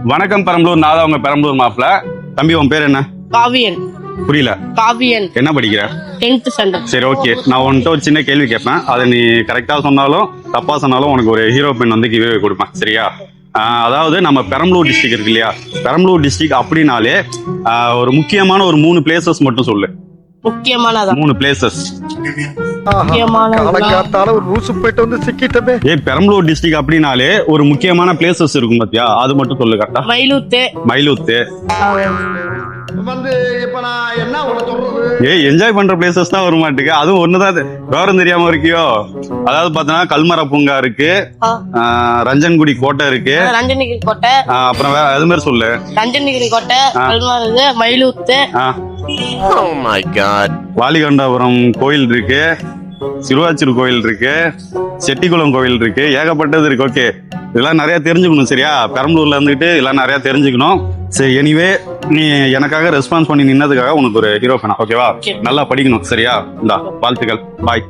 வணக்கம் பெரம்பலூர், நான் தான் உங்க பெரம்பலூர் மாப்பிள்ள. தம்பி, உன் பேர் என்ன? காவியன். புரியல. காவியன். என்ன படிக்கிற? 10th standard. சரி, ஓகே. நான் உன்கிட்ட ஒரு சின்ன கேள்வி கேட்பேன். அதை நீ கரெக்டா சொன்னாலும் தப்பா சொன்னாலும் உனக்கு ஒரு ஹீரோ பென் வந்து கிவே கொடுப்பேன், சரியா? அதாவது நம்ம பெரம்பலூர் டிஸ்ட்ரிக்ட் இருக்கு இல்லையா, பெரம்பலூர் டிஸ்ட்ரிக்ட் அப்படின்னாலே ஒரு முக்கியமான ஒரு 3 பிளேசஸ் மட்டும் சொல்லு. முக்கியமானதா? 3 பிளேசஸ். பெரம்பலூர் டிஸ்ட்ரிக்ட் அப்படின்னாலே ஒரு முக்கியமான பிளேசஸ் இருக்கும் பாத்தியா, அது மட்டும் சொல்லு கரெக்டா. மயிலூத்து. என்ஜாய் பண்ற பிளேசஸ் தான் வர மாட்டேங்க. அதுவும் ஒண்ணுதான் விவரம் தெரியாம இருக்கியோ. அதாவது பாத்தீங்கன்னா கல்மர பூங்கா இருக்கு, ரஞ்சன்குடி கோட்டை இருக்கு, ரஞ்சன்கிரி கோட்டை, அப்புறம் வேற அது மாதிரி சொல்லு. ரஞ்சன்கிரி கோட்டை, கல்மரது, மயிலூத்து, வாலிகண்டாபுரம் கோயில் இருக்கு, சிறுவாச்சூர் கோயில் இருக்கு, செட்டிக்குளம் கோயில் இருக்கு, ஏகப்பட்டது இருக்கு. ஓகே, இதெல்லாம் நிறைய தெரிஞ்சுக்கணும், சரியா? பெரம்பலூர்ல இருந்துட்டு இதெல்லாம் நிறைய தெரிஞ்சுக்கணும். சரி, எனிவே நீ எனக்காக ரெஸ்பான்ஸ் பண்ணி நின்னதுக்காக உனக்கு ஒரு ஹீரோ ஃபேனா, ஓகேவா? நல்லா படிக்கணும், சரியா? இந்தா வாழ்த்துக்கள், பாய்.